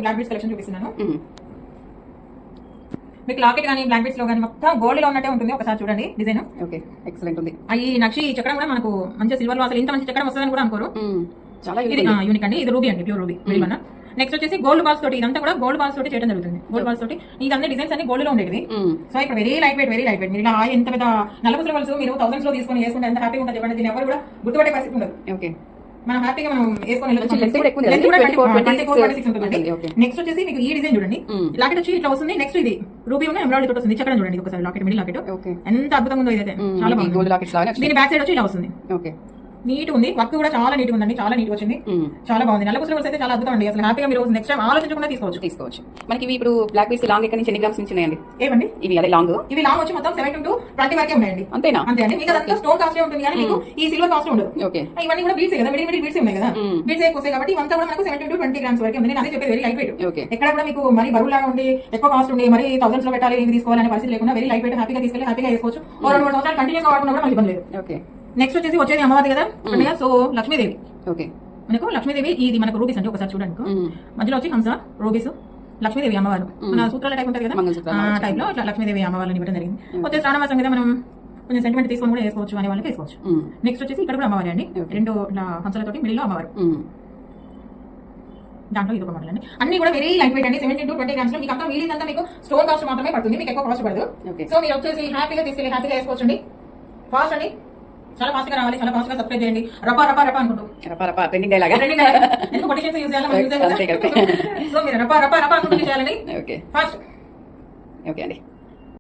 Black beads collection చూపిస్తున్నాను. మీకు locket కానీ బ్లాక్ బీడ్స్ లో కానీ మొత్తం గోల్డ్ లో ఉన్నట్టే ఉంటుంది. ఒకసారి చూడండి డిజైన్. ఓకే, ఎక్సలెంట్ ఉంది. ఈ నక్షి చక్రం కూడా మనకు మంచి సిల్వర్ లో అసలు ఇంత మంచి చక్రం వస్తుందని కూడా అనుకోరు. చాలా యూనిక్ అండి. ఇది రూబీ అండి, ప్యూర్ రూబీ. నెక్స్ట్ వచ్చేసి గోల్డ్ బాల్స్ తోటి, ఇదంతా కూడా గోల్డ్ బాల్స్ తోటి చేయడం జరుగుతుంది. గోల్డ్ బాల్స్ తోటి ఇదన్నీ డిజైన్స్ అన్ని గోల్డ్ లో ఉండేవి. సో ఇక్కడ వెరీ లైట్ వెయిట్ మీరు ఇలా ఎంత పెద్ద నలుగురు వాళ్ళు మీరు థౌసండ్స్ లో తీసుకొని వేసుకుంటే ఎంత హ్యాపీగా ఉంటుంది చెప్పండి. దీన్ని ఎవరు కూడా గుర్తుపడే పరిస్థితి ఉండదు. ఓకే, మనం హ్యాపీగా మనం వేసుకొని నెక్స్ట్ వచ్చేసి మీకు ఈ డిజైన్ చూడండి. లాకెట్ వచ్చి ఇట్లా వస్తుంది. నెక్స్ట్ ఇది రూబీ ఉన్న ఎమరాల్డ్ తోటి వస్తుంది. చక్రం చూడండి ఒకసారి, లాకెట్ మిడిల్ లాకెట్ ఎంత అద్భుతంగా ఉందో ఇదైతే. చాలా బాగుంది. దీని బ్యాక్ సైడ్ వచ్చి ఇలా వస్తుంది. ఓకే, నీట్ ఉంది. వర్క్ కూడా చాలా నీట్ ఉందండి, చాలా నీట్ వచ్చింది. చాలా బాగుంది. నల్ల కుసలు అయితే చాలా అద్భుతం అండి. అసలు హ్యాపీగా మీరు నెక్స్ట్ టైం ఆలోచించకుండా తీసుకోవచ్చు. మనకి ఇవి ఇప్పుడు బ్లాక్ బీడ్స్ లాంగ్ ఎక్కడి నుంచి ఎన్ని గ్రామ్స్ నుంచి ఉన్నాయండి? ఏమండి ఇవి అదే లాంగ్ వచ్చి మొత్తం 17 to 20 వరకే ఉన్నాయండి. అంతేనా? అంతే అండి. మీకు అదంతా స్టోన్ కాస్ట్ ఉంటుంది కానీ మీకు ఈ సిల్వర్ కాస్ట్ ఉండదు. ఓకే, ఇవన్నీ కూడా బీడ్స్ కదా, మిడిల్ బీడ్స్ ఉన్నాయి కదా, బీడ్స్ ఎక్కువ వస్తాయి కాబట్టి ఇవంతా కూడా మనకు 17 to 20 గ్రామ్స్ వరకే ఉంది. నేను అదే చెప్పేది వెరీ లైట్ వెయిట్. ఎక్కడ కూడా మీకు మరీ బరువులాగా ఉండి ఎక్కువ కాస్ట్ ఉండి మరి థౌసండ్స్ లో పెట్టాలి ఇది తీసుకోవాలనే పరిస్థితి లేకుండా వెరీ లైట్ వెయిట్ హ్యాపీగా తీసుకెళ్ళి హ్యాపీగా వేసుకోవచ్చు. 2-3 సంవత్సరాలు కంటిన్యూస్ వాడుకున్నా కూడా మనకి ఇబ్బంది లేదు. ఓకే, నెక్స్ట్ వచ్చేసి వచ్చేది అమ్మవారి కదా, సో లక్ష్మీదేవి. ఓకే, మనకు లక్ష్మీదేవి ఇది మనకు రూబీస్ అండి. ఒకసారి చూడండి, మధ్యలో వచ్చి హంస, రూబీస్, లక్ష్మీదేవి అమ్మవారు. మన సూత్రాల టైప్ ఉంటుంది కదా, ఆ టైప్ లో ఇట్లా లక్ష్మీదేవి అమ్మవారిని ఇవ్వడం జరిగింది. వచ్చే శ్రావణ మాసం కదా, మనం కొంచెం సెంటిమెంట్ తీసుకొని కూడా వేసుకోవచ్చు అనే వాళ్ళకి వేసుకోవచ్చు. నెక్స్ట్ వచ్చేసి ఇక్కడ కూడా అమ్మవారి అండి, రెండు హంసలతోటి మిడిల్ లో అమ్మవారు. దాంట్లో ఇది ఒక మోడల్ అండి. అన్ని కూడా వెరీ లైట్ వెయిట్ అండి. 17 to 20 గ్రామ్స్ లో మీకు అంతా వీలిందంతా మీకు స్టోన్ కాస్ట్ మాత్రమే పడుతుంది. మీకు ఎక్కువ కాస్ట్ పడదు. సో మీరు వచ్చేసి హ్యాపీగా తీసుకెళ్ళి హ్యాపీగా వేసుకోవచ్చు అండి. ఫాస్ట్ అండి, చాలా ఫాస్ట్ గా రావాలి, చాలా ఫాస్ట్ గా సబ్స్క్రైబ్ చేయండి. రపా రపా రపా అనుకుంటూ ట్రెండింగ్ డైలాగ్ ఎందుకు కొటేషన్స్ యూజ్ చేయాలి. సో మీరు రపా రపా రపా అనుకుంటూ చేయాలండి. Okay, fast. ఓకే అండి.